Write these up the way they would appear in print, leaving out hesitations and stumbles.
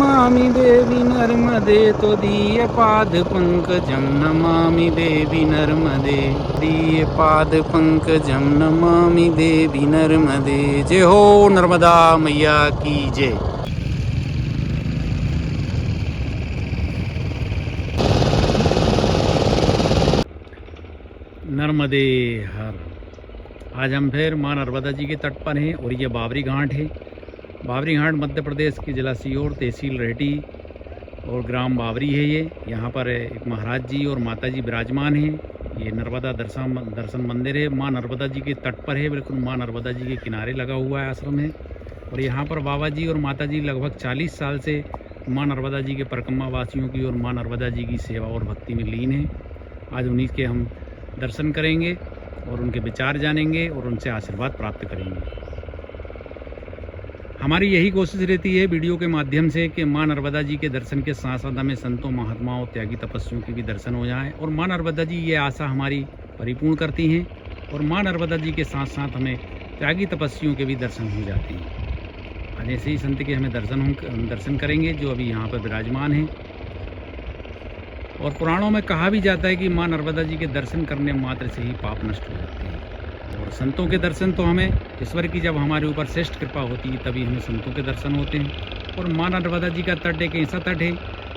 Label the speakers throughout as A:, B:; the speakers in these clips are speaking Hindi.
A: नमामि देवी नर्मदे त्वदीय पाद पंकजं नमामि देवी नर्मदे दीय पाद पंकजं नमामि देवी नर्मदे। जय हो नर्मदा मैया की जय। नर्मदे हर। आज हम फिर माँ नर्मदा जी के तट पर हैं और ये बाबरी घाट है। बाबरी घाट मध्य प्रदेश के जिला सीहोर, तहसील रेहटी और ग्राम बाबरी है। ये यहाँ पर एक महाराज जी और माता जी विराजमान हैं। ये नर्मदा दर्शन मंदिर है। माँ नर्मदा जी के तट पर है, बिल्कुल माँ नर्मदा जी के किनारे लगा हुआ है आश्रम है। और यहाँ पर बाबा जी और माता जी लगभग 40 साल से माँ नर्मदा जी के परिक्रमा वासियों की और माँ नर्मदा जी की सेवा और भक्ति में लीन है। आज उन्हीं के हम दर्शन करेंगे और उनके विचार जानेंगे और उनसे आशीर्वाद प्राप्त करेंगे। हमारी यही कोशिश रहती है वीडियो के माध्यम से कि माँ नर्मदा जी के दर्शन के साथ साथ हमें संतों, महात्माओं, त्यागी तपस्वियों के भी दर्शन हो जाएं और माँ नर्मदा जी ये आशा हमारी परिपूर्ण करती हैं और माँ नर्मदा जी के साथ साथ हमें त्यागी तपस्वियों के भी दर्शन हो जाते हैं। आज ऐसे ही संत के हमें दर्शन करेंगे जो अभी यहाँ पर विराजमान हैं। और पुराणों में कहा भी जाता है कि माँ नर्मदा जी के दर्शन करने मात्र से ही पाप नष्ट हो जाते हैं। और संतों के दर्शन तो हमें ईश्वर की जब हमारे ऊपर श्रेष्ठ कृपा होती है तभी हमें संतों के दर्शन होते हैं। और माँ नर्मदा जी का तट एक ऐसा तट है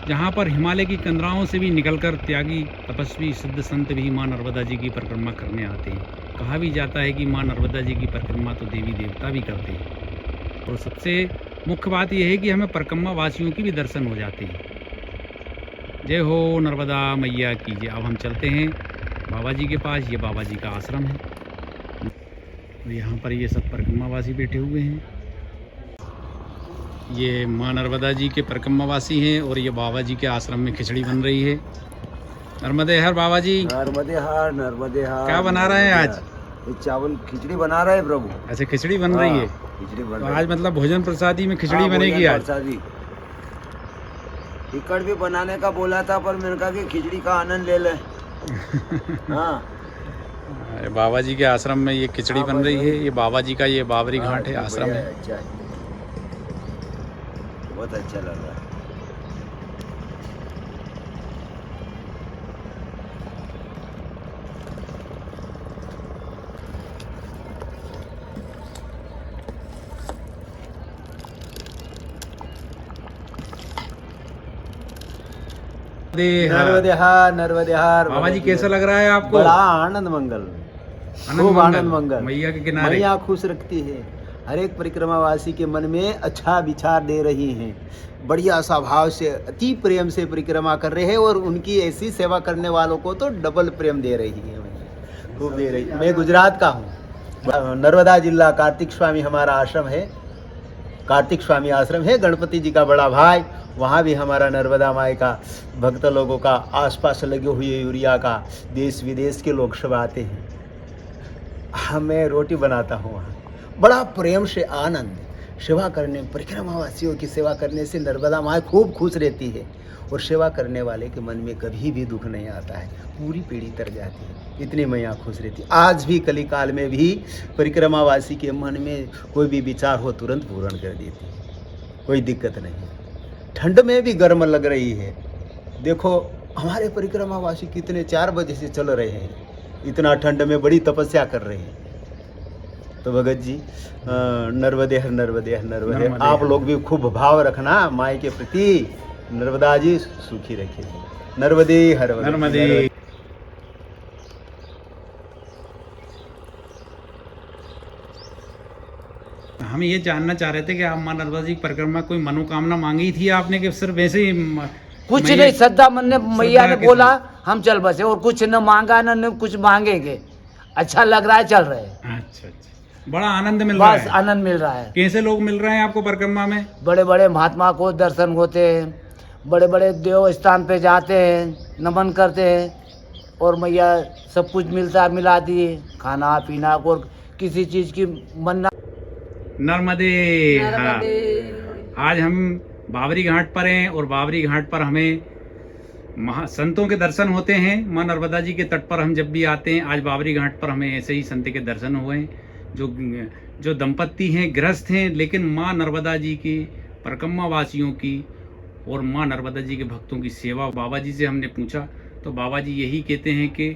A: जहाँ पर हिमालय की कंदराओं से भी निकलकर त्यागी तपस्वी सिद्ध संत भी माँ नर्मदा जी की परिक्रमा करने आते हैं। कहा भी जाता है कि माँ नर्मदा जी की परिक्रमा तो देवी देवता भी करते हैं। और सबसे मुख्य बात यह है कि हमें परिक्रमा वासियों की भी दर्शन हो जाते हैं। जय हो नर्मदा मैया की जय। अब हम चलते हैं बाबा जी के पास। ये बाबा जी का आश्रम है और यहाँ पर ये सब परिक्रमावासी बैठे हुए हैं। ये माँ नर्मदा जी के परिक्रमावासी हैं और ये बाबा जी के आश्रम में खिचड़ी बन रही है। नर्मदे हर बाबा जी।
B: नर्मदे हर, नर्मदे हर।
A: क्या बना रहे हैं आज?
B: ये चावल खिचड़ी बना रहे हैं प्रभु।
A: अच्छा, खिचड़ी बन रही है।
B: खिचड़ी बन
A: तो
B: रही
A: आज मतलब भोजन प्रसादी में खिचड़ी बनेगी आज।
B: टिकट भी बनाने का बोला था पर मैंने कहा कि खिचड़ी का आनंद ले ले। हाँ,
A: बाबा जी के आश्रम में ये खिचड़ी बन रही है। ये बाबा जी का ये बाबरी घाट है, आश्रम है।
B: अच्छा, बहुत अच्छा लग रहा है। नर्मदे हर, नर्मदे हर।
A: बाबा जी कैसा लग रहा है आपको?
B: बड़ा आनंद मंगल, खूब आनंद मंगल।
A: मैया के किनारे
B: मैया खुश रखती है। हर एक परिक्रमावासी के मन में अच्छा विचार दे रही हैं। बढ़िया सा भाव से अति प्रेम से परिक्रमा कर रहे हैं और उनकी ऐसी सेवा करने वालों को तो डबल प्रेम दे रही है, खूब दे रही है। मैं गुजरात का हूँ। नर्मदा जिला कार्तिक स्वामी हमारा आश्रम है। कार्तिक स्वामी आश्रम है, गणपति जी का बड़ा भाई। वहाँ भी हमारा नर्मदा माई का भक्त लोगों का आसपास लगे हुए यूरिया का देश विदेश के लोग सब आते हैं। मैं रोटी बनाता हूँ वहाँ। बड़ा प्रेम से आनंद सेवा करने, परिक्रमावासियों की सेवा करने से नर्मदा माई खूब खुश रहती है और सेवा करने वाले के मन में कभी भी दुख नहीं आता है। पूरी पीढ़ी तर जाती है, इतनी मैया खुश रहती है। आज भी कली काल में भी परिक्रमावासी के मन में कोई भी विचार हो तुरंत पूर्ण कर देती है, कोई दिक्कत नहीं। ठंड में भी गर्म लग रही है। देखो हमारे परिक्रमावासी कितने 4 बजे से चल रहे हैं, इतना ठंड में बड़ी तपस्या कर रहे हैं। तो भगत जी नर्मदे हर, नर्मदे हर, नर्मदे हर। आप लोग भी खूब भाव रखना माई के प्रति। नर्मदा जी सुखी रखे। नर्मदे हर,
A: नर्मदे। हम ये जानना चाह रहे थे कि आप माँ नर्मदा जी की परिक्रमा कोई मनोकामना मांगी थी आपने कि सिर्फ वैसे ही
C: कुछ नहीं, श्रद्धा मन ने मैया ने बोला हम चल बसे और कुछ न मांगा न कुछ मांगेंगे। अच्छा लग रहा है, चल रहे हैं।
A: अच्छा अच्छा, बड़ा आनंद मिल रहा है।
C: बस आनंद मिल रहा है।
A: कैसे लोग मिल रहे हैं आपको परिक्रमा में?
C: बड़े बड़े महात्मा को दर्शन होते हैं, बड़े बड़े देव स्थान पे जाते हैं, नमन करते हैं और मैया सब कुछ मिलता मिलाती है, खाना पीना और किसी चीज की मन।
A: नर्मदे। हाँ, आज हम बाबरी घाट पर हैं और बाबरी घाट पर हमें संतों के दर्शन होते हैं। माँ नर्मदा जी के तट पर हम जब भी आते हैं, आज बाबरी घाट पर हमें ऐसे ही संत के दर्शन हुए हैं। जो दंपत्ति हैं, गृहस्थ हैं, लेकिन माँ नर्मदा जी की परिक्रमा वासियों की और माँ नर्मदा जी के भक्तों की सेवा। बाबा जी से हमने पूछा तो बाबा जी यही कहते हैं कि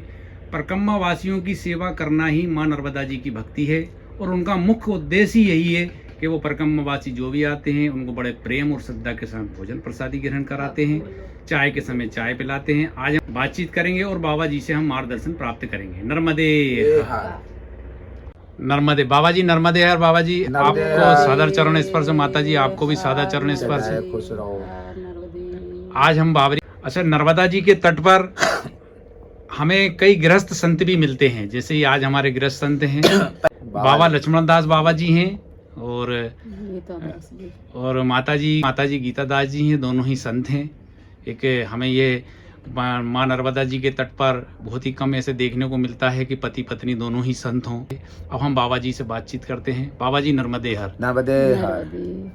A: परिक्रमा वासियों की सेवा करना ही माँ नर्मदा जी की भक्ति है, और उनका मुख्य उद्देश्य ही यही है कि वो परिक्रमा वासी जो भी आते हैं उनको बड़े प्रेम और श्रद्धा के साथ भोजन प्रसादी ग्रहण कराते हैं, चाय के समय चाय पिलाते हैं। आज हम बातचीत करेंगे और बाबा जी से हम मार्गदर्शन प्राप्त करेंगे। नर्मदे नर्मदे। बाबा जी नर्मदे हर। बाबा जी
B: नर्मदे
A: आपको
B: हर।
A: सादर चरण स्पर्श। माता जी आपको भी सादर चरण स्पर्श।
B: खुश रहो।
A: आज हम बाबरी अच्छा नर्मदा जी के तट पर हमें कई गृहस्थ संत भी मिलते हैं, जैसे ही आज हमारे गृहस्थ संत हैं बाबा लक्ष्मण दास बाबा जी हैं और माता जी गीता दास जी हैं। दोनों ही संत हैं। एक हमें ये माँ नर्मदा जी के तट पर बहुत ही कम ऐसे देखने को मिलता है कि पति पत्नी दोनों ही संत हों। अब हम बाबा जी से बातचीत करते हैं। बाबा जी नर्मदे हर।
B: नर्मदे हर।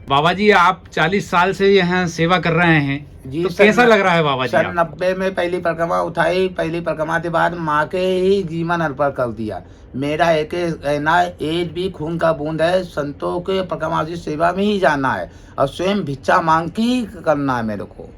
A: बाबा जी आप 40 साल से यहाँ सेवा कर रहे हैं,
B: जी,
A: तो कैसा लग रहा है बाबा जी?
B: सन 90 में पहली परिक्रमा उठाई। पहली परिक्रमा के बाद माँ के ही जीवन अर्पण कर दिया। मेरा एक भी खून का बूंद है, संतों के परिक्रमा की सेवा में ही जाना है और स्वयं भिक्षा मांग के ही करना है मेरे को।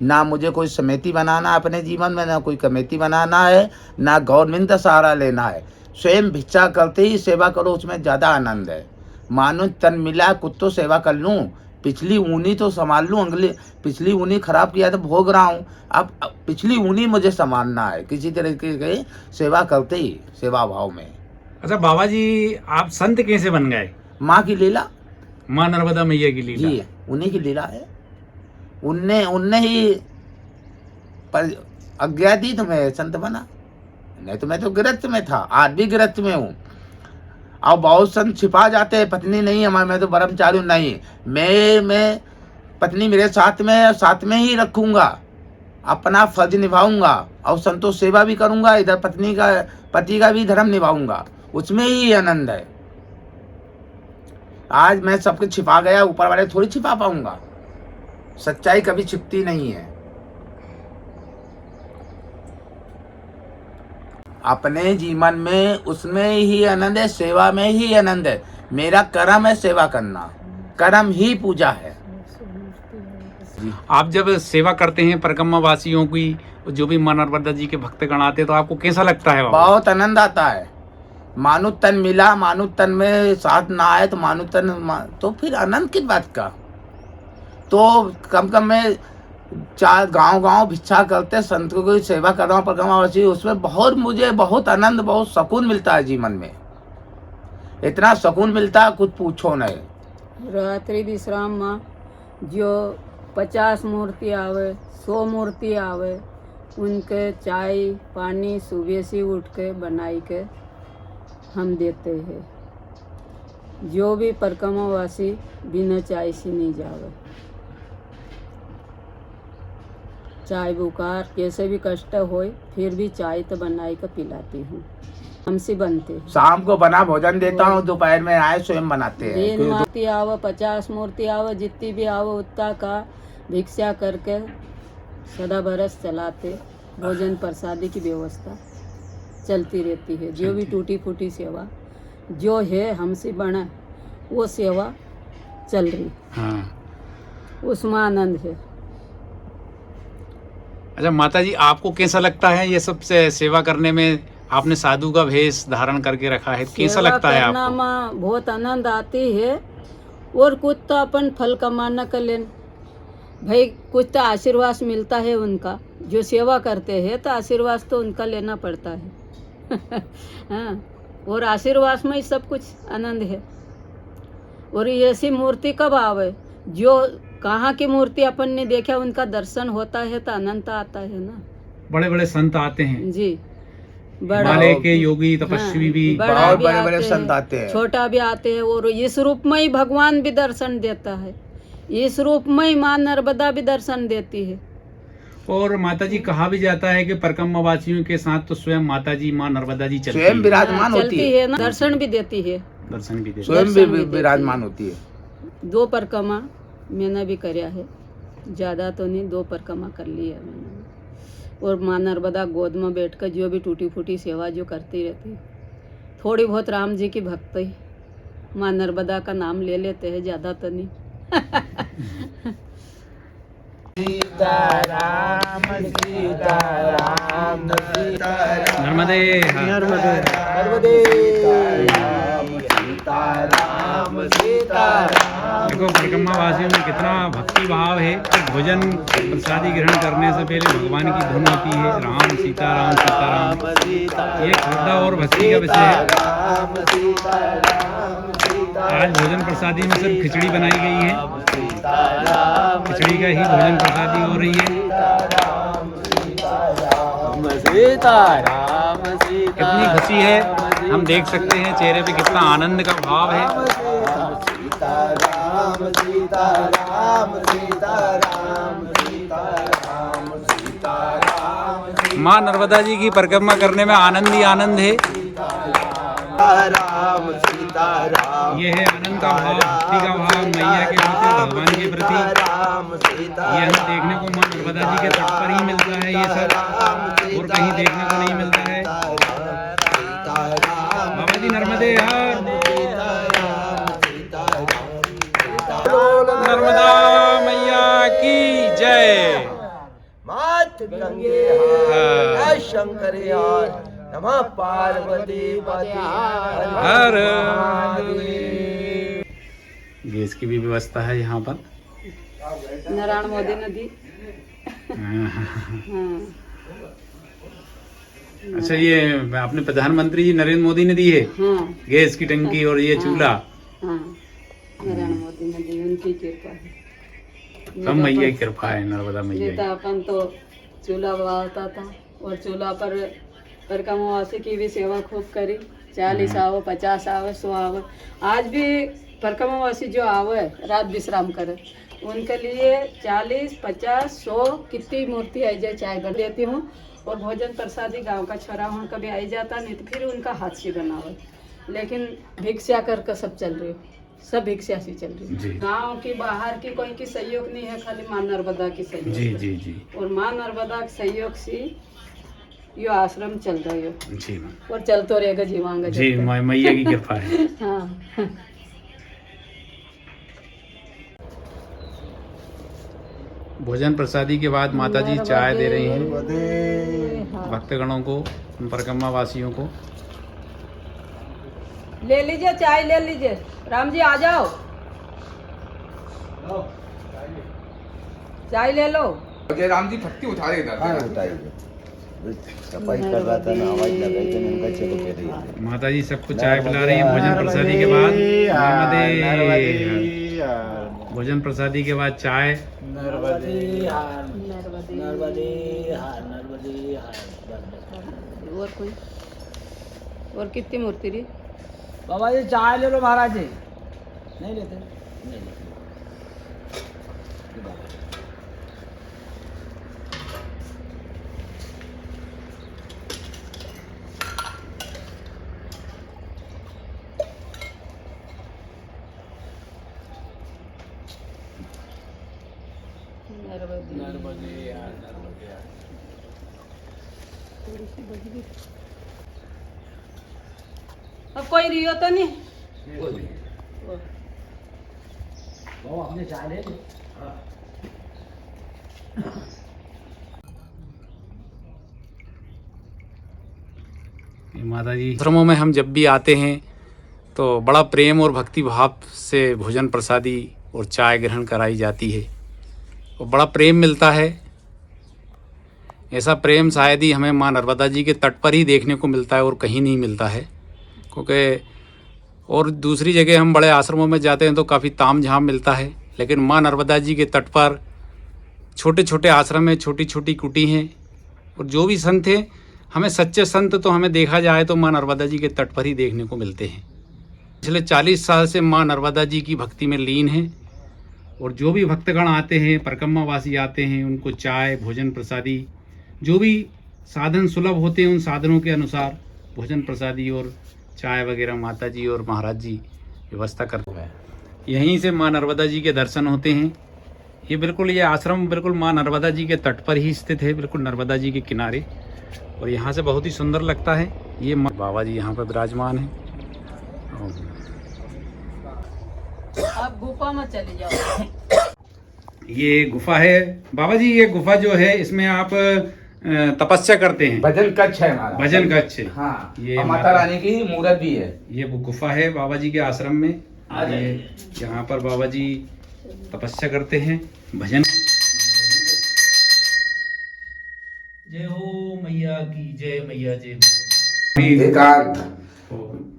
B: ना मुझे कोई समिति बनाना है अपने जीवन में, ना कोई कमेटी बनाना है, ना गवर्नमेंट का सहारा लेना है। स्वयं भिक्षा करते ही सेवा करो, उसमें ज़्यादा आनंद है। मानो तन मिला कुत्तों सेवा कर लूँ, पिछली ऊनी तो संभाल लूँ, अगली पिछली ऊनी खराब किया तो भोग रहा हूँ, अब पिछली ऊनी मुझे संभालना है। किसी तरीके की सेवा करते ही सेवा भाव में।
A: अच्छा बाबा जी आप संत कैसे बन गए?
B: माँ की लीला,
A: माँ नर्मदा मैया की लीला।
B: जी उन्हीं की लीला है। उनने ही पर आज्ञा दी तो मैं संत बना, नहीं तो मैं तो गिरफ्त में था, आज भी गिरफ्त में हूँ। और बहुत संत छिपा जाते हैं, पत्नी नहीं हमारे, मैं तो ब्रह्मचारी नहीं। मैं पत्नी मेरे साथ में है, साथ में ही रखूंगा, अपना फर्ज निभाऊंगा और संतोष सेवा भी करूंगा, इधर पति का भी धर्म निभाऊंगा, उसमें ही आनंद है। आज मैं सबके छिपा गया, ऊपर वाले थोड़ी छिपा पाऊंगा। सच्चाई कभी छिपती नहीं है। अपने जीवन में उसमें ही आनंद है, सेवा में ही आनंद है। मेरा कर्म है सेवा करना, कर्म ही पूजा है।
A: आप जब सेवा करते हैं परिक्रमा वासियों की, जो भी माँ नर्मदा जी के भक्तगण आते हैं, तो आपको कैसा लगता है?
B: बहुत आनंद आता है। मानो तन मिला, मानो तन में साथ ना आए तो मानो तन तो फिर आनंद की बात का। तो कम में 4 गांव भिक्षा करते संतों की सेवा कर रहा हूँ परिक्रमावासी, उसमें मुझे बहुत आनंद, बहुत सुकून मिलता है जीवन में। इतना सुकून मिलता है कुछ पूछो नहीं।
D: रात्रि विश्राम में जो 50 मूर्ति आवे, 100 मूर्ति आवे, उनके चाय पानी सुबह से उठ के बनाई के हम देते हैं। जो भी परिक्रमावासी बिना चाय से नहीं जावे। चाय बुखार कैसे भी कष्ट होए, फिर भी चाय तो बनाई के पिलाती हूँ। हमसे बनते हैं।
B: शाम को बना भोजन देता हूँ, दोपहर में आए स्वयं बनाते हैं।
D: दिन मूर्ति आवे, 50 मूर्ति आवे, जितनी भी आवे उतना का भिक्षा करके सदा बरस चलाते। भोजन प्रसादी की व्यवस्था चलती रहती है। जो भी टूटी फूटी सेवा जो है हमसे बना, वो सेवा चल रही।
A: हाँ।
D: उसमें आनंद है।
A: अच्छा माता जी आपको कैसा लगता है ये सब से सेवा करने में? आपने साधु का भेष धारण करके रखा है, कैसा लगता है आपको?
D: में बहुत आनंद आती है। और कुछ तो अपन फल कमाना कर लेन भाई, कुछ तो आशीर्वाद मिलता है उनका। जो सेवा करते हैं तो आशीर्वाद तो उनका लेना पड़ता है। हाँ, और आशीर्वाद में ही सब कुछ आनंद है। और ऐसी मूर्ति कब आवे, जो कहाँ की मूर्ति अपन ने देखा, उनका दर्शन होता है तो आनंद आता है ना।
A: बड़े बड़े संत आते हैं
D: जी,
A: हिमालय के योगी तपस्वी भी,
B: बहुत बड़े संत आते हैं,
D: छोटा भी आते हैं। और इस रूप में ही भगवान भी दर्शन देता है, इस रूप में ही माँ नर्मदा भी दर्शन देती है।
A: और माता जी कहा भी जाता है कि परिक्रमा वासियों के साथ तो स्वयं माता जी माँ नर्मदा जी चलती
B: स्वयं विराजमान होती
D: चलती है ना, दर्शन भी देती है,
A: दर्शन भी देती
B: स्वयं भी विराजमान होती है।
D: 2 परिक्रमा मैंने भी करया है, ज़्यादा तो नहीं, 2 परिक्रमा कर ली है मैंने। और माँ नर्मदा गोद में बैठ कर जो भी टूटी फूटी सेवा जो करती रहती, थोड़ी बहुत राम जी की भक्ति, माँ नर्मदा का नाम ले लेते हैं, ज़्यादा तो नहीं।
C: सीताराम सीताराम सीताराम
A: नर्मदे हर।
B: नर्मदे सीताराम सीताराम।
A: देखो परिक्रमा वासियों में कितना भक्ति भाव है। तो भोजन प्रसादी ग्रहण करने से पहले भगवान की धुन होती है, राम सीताराम सीताराम। ये श्रद्धा और भक्ति का विषय है। आज भोजन प्रसादी में सिर्फ खिचड़ी बनाई गई है, खिचड़ी का ही भोजन प्रसादी हो रही है। कितनी खुशी है, हम देख सकते हैं चेहरे पे कितना आनंद का भाव है।
B: सीताराम सीताराम सीताराम सीताराम सीताराम।
A: माँ नर्मदा जी की परिक्रमा करने में आनंद ही आनंद है।
B: सीताराम सीताराम।
A: ये है आनंद का भाव, भक्ति का भाव मैया के प्रति, भगवान के प्रति। ये हमें देखने को माँ नर्मदा जी के तट पर ही मिलता है, ये सब और कहीं देखने को नहीं मिलता है। बाबा जी नर्मदे हर। नर्मदा मैया की जय।
B: मात गंगे हार शंकर हार नमः पार्वती पति
A: हर। गैस की भी व्यवस्था है यहाँ पर।
D: नारायण मोदी नदी। हाँ।
A: अच्छा, ये आपने प्रधानमंत्री जी नरेंद्र मोदी ने दी है
D: हाँ
A: गैस की टंकी और ये चूल्हा।
D: हाँ, नारायण मोदी नदी उनकी कृपा है।
A: सब मैया की कृपा है, नर्मदा मैया
D: नहीं तो
A: की।
D: अपन तो चूल्हा बालता था और चूल्हा पर परिक्रमावासी की भी सेवा खूब करी। 40 आवे, 50 आवे, 100 आवे। आज भी परिक्रमावासी जो आवे रात विश्राम करे उनके लिए 40, 50, 100 कितनी मूर्ति आई जाए चाय बन देती हूँ। और भोजन प्रसादी गांव का छोरा हूँ, कभी आई जाता नहीं तो फिर उनका हाथ से बनावे। लेकिन भिक्षा करके सब चल रही हो, सब भिक्षा से चल रही
A: जी।
D: है। गाँव की बाहर की कोई की सहयोग नहीं है, खाली माँ नर्मदा की सहयोग
A: जी
D: है।
A: जी जी
D: और माँ नर्मदा के सहयोग से यो आश्रम चल रही हो
A: जी मैम।
D: और चलतो रहेगा जीवांगा
A: जी मैया की कृपा है।
D: हाँ।
A: भोजन प्रसादी के बाद माता जी चाय दे रही हैं
D: हाँ।
A: भक्तगणों को, परिक्रमा वासियों को।
D: ले लीजिए चाय, ले लीजिए। राम जी आ जाओ, चाय ले लो।
E: राम जी फट्टी उठा रहे थे।
B: सफाई कर रहा था ना, आवाज लगाई तो उनका चलो कह रही है।
A: माता जी सबको चाय पिला रही हैं भोजन प्रसादी के बाद। नर्मदे। भोजन प्रसादी के बाद चाय।
D: और कोई और कितनी मूर्ति रही?
C: बाबा जी चाय ले लो महाराज जी। नहीं लेते?
D: अब कोई रियो तो नहीं?
C: अपने चाय ले लो।
A: माता जी आश्रमों में हम जब भी आते हैं तो बड़ा प्रेम और भक्ति भाव से भोजन प्रसादी और चाय ग्रहण कराई जाती है और बड़ा प्रेम मिलता है। ऐसा प्रेम शायद ही हमें माँ नर्मदा जी के तट पर ही देखने को मिलता है और कहीं नहीं मिलता है। क्योंकि और दूसरी जगह हम बड़े आश्रमों में जाते हैं तो काफ़ी ताम झाम मिलता है, लेकिन माँ नर्मदा जी के तट पर छोटे छोटे आश्रम हैं, छोटी छोटी कुटी हैं। और जो भी संत हैं, हमें सच्चे संत तो हमें देखा जाए तो माँ नर्मदा जी के तट पर ही देखने को मिलते हैं। पिछले 40 साल से माँ नर्मदा जी की भक्ति में लीन हैं और जो भी भक्तगण आते हैं, परिक्रमावासी आते हैं, उनको चाय, भोजन प्रसादी, जो भी साधन सुलभ होते हैं उन साधनों के अनुसार भोजन प्रसादी और चाय वगैरह माता जी और महाराज जी व्यवस्था करते हैं। यहीं से माँ नर्मदा जी के दर्शन होते हैं। ये आश्रम बिल्कुल माँ नर्मदा जी के तट पर ही स्थित है, बिल्कुल नर्मदा जी के किनारे। और यहाँ से बहुत ही सुंदर लगता है। ये बाबा जी यहाँ पर विराजमान हैं।
D: आप गुफा में चले जाओ।
A: ये गुफा है बाबा जी, ये गुफा जो है इसमें आप तपस्या करते हैं।
E: भजन कक्ष है हमारा।
A: भजन कक्ष।
E: हाँ,
A: ये
E: और माता रानी की मूर्त भी है।
A: ये वो गुफा है बाबा जी के आश्रम में। ये यहाँ पर बाबा जी तपस्या करते हैं, भजन। जय हो मैया की जय, मैया जय मैया।
F: एकांत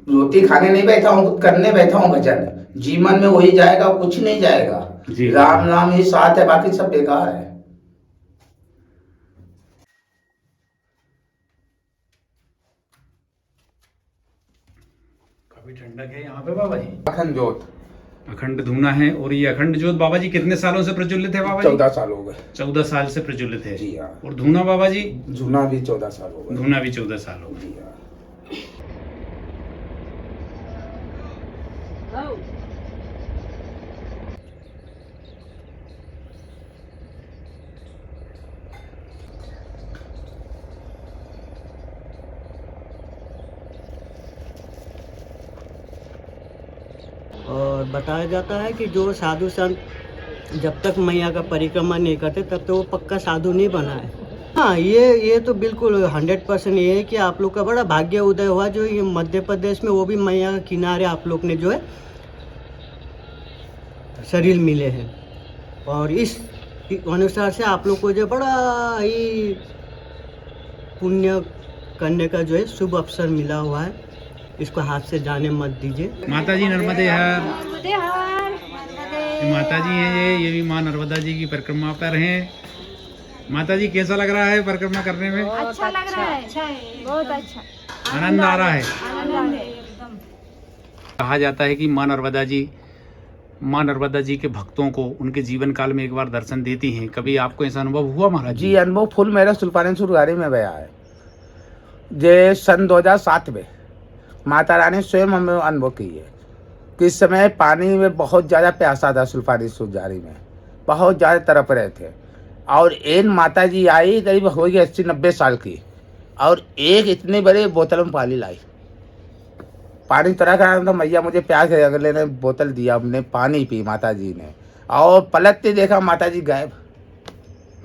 F: रोटी खाने नहीं बैठा हूँ, करने बैठा हूँ भजन। जीवन में वही जाएगा, कुछ नहीं जाएगा।
A: जी।
F: राम नाम ही साथ है, बाकी सब बेकार है।
A: काफी ठंडक है यहाँ पे बाबा जी।
E: अखंड ज्योत,
A: अखंड धूना है। और ये अखंड ज्योत बाबा जी कितने सालों से प्रज्वलित है बाबा जी?
F: 14 साल हो गए।
A: 14 साल से प्रज्वलित है।
F: जी हाँ।
A: और धूना बाबा जी?
F: जूना भी 14 साल हो गए।
A: धूना भी 14 साल हो गए।
F: जी हाँ।
G: और बताया जाता है कि जो साधु संत जब तक मैया का परिक्रमा नहीं करते तब तक वो पक्का साधु नहीं बना है। हाँ, ये तो बिल्कुल 100% ये है कि आप लोग का बड़ा भाग्य उदय हुआ जो ये मध्य प्रदेश में वो भी मैया के किनारे आप लोग ने जो है शरीर मिले हैं। और इस अनुसार से आप लोग को जो बड़ा ही पुण्य करने का जो है शुभ अवसर मिला हुआ है। इसको हाथ से जाने मत दीजिए।
A: माता जी नर्मदे हर। माता जी हैं ये भी माँ नर्मदा जी की परिक्रमा पर हैं। माता जी कैसा लग रहा है परिक्रमा करने में?
H: अच्छा लग रहा है, अच्छा है, बहुत अच्छा
A: आनंद आ रहा है।
H: आनंद है एकदम।
A: कहा जाता है कि माँ नर्मदा जी के भक्तों को उनके जीवन काल में एक बार दर्शन देती हैं। कभी आपको ऐसा अनुभव हुआ महाराज
F: जी, अनुभव फुल मेरा सुल्तानपुर गाड़ी में गया है। जे सन 2007 में माता रानी स्वयं हमें अनुभव की है कि इस समय पानी में बहुत ज़्यादा प्यासा था। सुल्तानपुर जारी में बहुत ज़्यादा तरफ रहे थे और एक माता जी आई, करीब हो गई 80-90 साल की, और एक इतने बड़े बोतल में पानी लाई। पानी तरह का तो मैया मुझे प्यास है, अगले ने बोतल दिया, हमने पानी पी माता जी ने, और पलटते देखा माता जी गायब।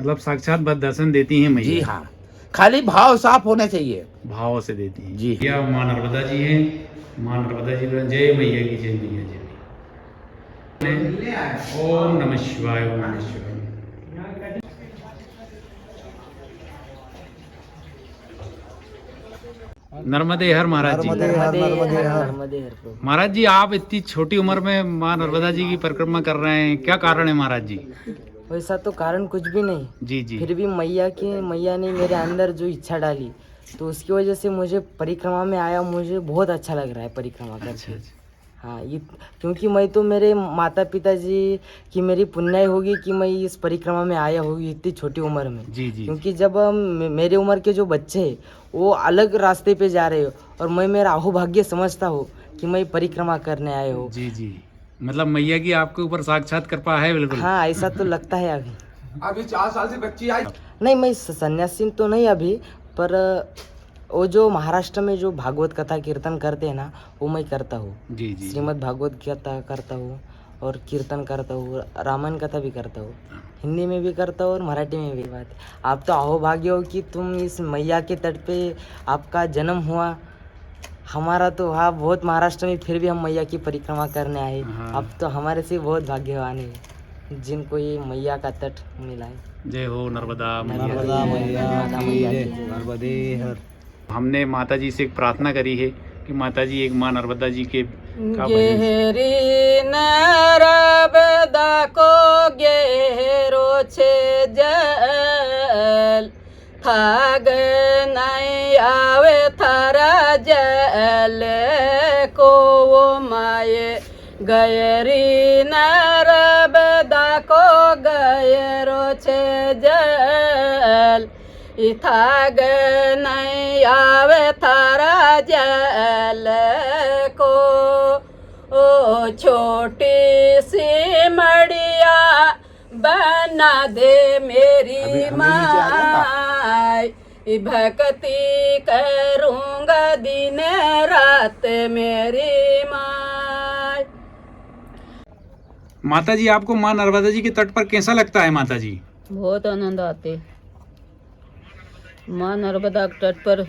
A: मतलब साक्षात दर्शन देती हैं मैया।
F: जी हाँ, खाली भाव साफ होने चाहिए।
A: भाव से देती हैं
F: जी।
A: क्या माँ नर्मदा जी हैं। माँ नर्मदा जी जय मैया की जय, मैया जय मैया। ओम नमः शिवाय, ओम नमः शिवाय। नर्मदे हर महाराज जी। महाराज जी आप इतनी छोटी उम्र में माँ नर्मदा जी की परिक्रमा कर रहे हैं, क्या कारण है महाराज जी?
I: वैसा तो कारण कुछ भी नहीं।
A: जी जी।
I: फिर भी मैया ने मेरे अंदर जो इच्छा डाली तो उसकी वजह से मुझे परिक्रमा में आया। मुझे बहुत अच्छा लग रहा है परिक्रमा करके। हाँ, ये क्योंकि मैं तो मेरे माता पिता जी की मेरी पुण्याई होगी कि मैं इस परिक्रमा में आया होगी इतनी छोटी उम्र में।
A: जी जी।
I: क्योंकि जब मेरे उम्र के जो बच्चे हैं वो अलग रास्ते पे जा रहे हो और मैं मेरा अहोभाग्य समझता हूँ कि मैं परिक्रमा करने आया हूँ।
A: जी जी। मतलब मैया की आपके ऊपर साक्षात कृपा है बिल्कुल।
I: हाँ, ऐसा तो लगता है।
E: अभी 4 साल से बच्ची आई।
I: नहीं, मैं सन्यासी तो नहीं अभी, पर वो जो महाराष्ट्र में जो भागवत कथा कीर्तन करते हैं ना, वो मैं करता हूँ।
A: जी जी।
I: श्रीमद् भागवत गीता करता हूँ और कीर्तन करता हूँ, रामायण कथा भी करता हूँ, हिंदी में भी करता हूँ और मराठी में भी। बात आप तो अहोभाग्य हो कि तुम इस मैया के तट पे आपका जन्म हुआ। हमारा तो हाँ बहुत महाराष्ट्र में, फिर भी हम मैया की परिक्रमा करने आए। अब तो हमारे से बहुत भाग्यवान है जिनको ये मैया का तट मिला है।
A: जय हो नर्मदा
G: नर्मदा मैया नर्मदे हर।
A: हमने माता जी से एक प्रार्थना करी है कि माता जी एक माँ नर्मदा जी के का भजन।
D: गेहरी नर्मदा को गेरो छे जल, थाग नहीं आवे थारा जल को वो माये। गयरी नर्मदा को गयरो छे जल, थाग नहीं आवे थारा जल को। ओ छोटी सी मड़िया बना दे मेरी माई, भक्ति करूँगा दिन रात मेरी माई।
A: माता जी आपको माँ नर्मदा जी के तट पर कैसा लगता है माता जी?
D: बहुत आनंद आते। माँ नर्मदा के तट पर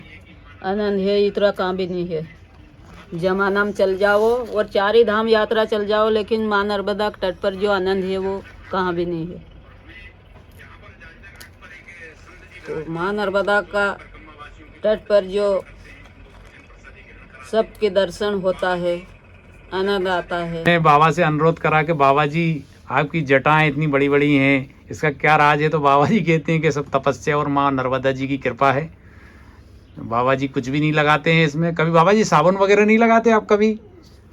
D: आनंद है, इतना कहाँ भी नहीं है। जमाना में चल जाओ और चारी धाम यात्रा चल जाओ, लेकिन माँ नर्मदा के तट पर जो आनंद है वो कहाँ भी नहीं है। तो माँ नर्मदा का तट पर जो सबके दर्शन होता है, आनंद आता है।
A: मैंने बाबा से अनुरोध करा कि बाबा जी आपकी जटाएं इतनी बड़ी बड़ी हैं, इसका क्या राज है? तो बाबा जी कहते हैं कि सब तपस्या और माँ नर्मदा जी की कृपा है। बाबा जी कुछ भी नहीं लगाते हैं इसमें। कभी बाबा जी साबुन वगैरह नहीं लगाते आप कभी?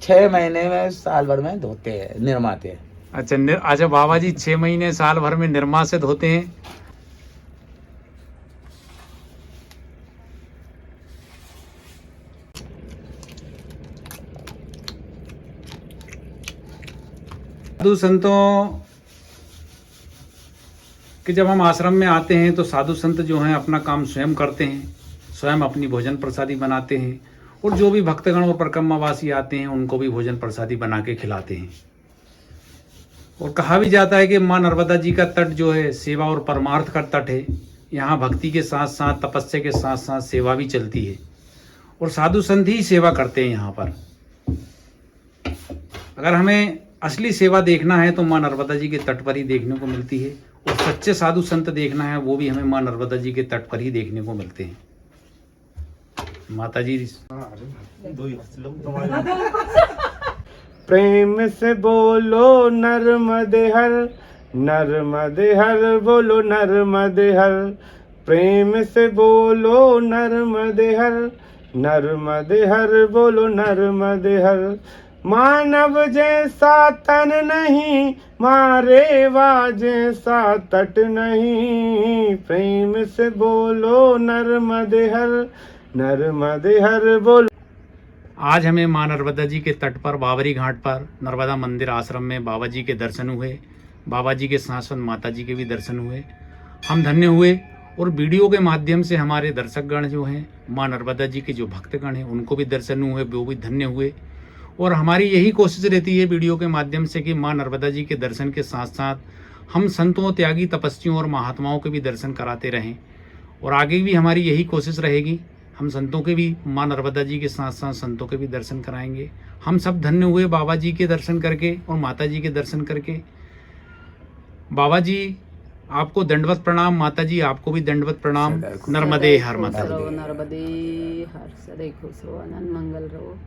F: 6 महीने में साल भर में धोते हैं, निर्माते हैं।
A: अच्छा बाबा जी 6 महीने साल भर में निरमा से धोते हैं। साधु संतों कि जब हम आश्रम में आते हैं तो साधु संत जो हैं अपना काम स्वयं करते हैं, स्वयं अपनी भोजन प्रसादी बनाते हैं, और जो भी भक्तगण और परिक्रमावासी आते हैं उनको भी भोजन प्रसादी बना के खिलाते हैं। और कहा भी जाता है कि माँ नर्मदा जी का तट जो है सेवा और परमार्थ का तट है। यहाँ भक्ति के साथ साथ तपस्या के साथ साथ सेवा भी चलती है, और साधु संत ही सेवा करते हैं यहाँ पर। अगर हमें असली सेवा देखना है तो माँ नर्मदा जी के तट पर ही देखने को मिलती है, और सच्चे साधु संत देखना है वो भी हमें माँ नर्मदा जी के तट पर ही देखने को मिलते हैं। माता जी
J: प्रेम से बोलो नर्मदे हर, नर्मदे हर बोलो नर्मदे हर। प्रेम से बोलो नर्मदे हर, नर्मदे हर बोलो नर्मदे हर। मानव जैसा तन नहीं, मारेवा जैसा तट नहीं। प्रेम से बोलो नर्मदे हर, नर्मदे हर बोलो।
A: आज हमें माँ नर्मदा जी के तट पर बावरी घाट पर नर्मदा मंदिर आश्रम में बाबा जी के दर्शन हुए। बाबा जी के साथ साथ माता जी के भी दर्शन हुए। हम धन्य हुए, और वीडियो के माध्यम से हमारे दर्शकगण जो हैं, माँ नर्मदा जी के जो भक्तगण हैं उनको भी दर्शन हुए, वो भी धन्य हुए। और हमारी यही कोशिश रहती है वीडियो के माध्यम से कि माँ नर्मदा जी के दर्शन के साथ साथ हम संतों, त्यागी, तपस्वियों और महात्माओं के भी दर्शन कराते रहें। और आगे भी हमारी यही कोशिश रहेगी, हम संतों के भी, माँ नर्मदा जी के साथ साथ संतों के भी दर्शन कराएंगे। हम सब धन्य हुए बाबा जी के दर्शन करके और माता जी के दर्शन करके। बाबा जी आपको दंडवत प्रणाम, माता जी आपको भी दंडवत प्रणाम। नर्मदे हर माता।
D: नर्मदे हर, सदैव खुश रहो, आनंद मंगल रहो।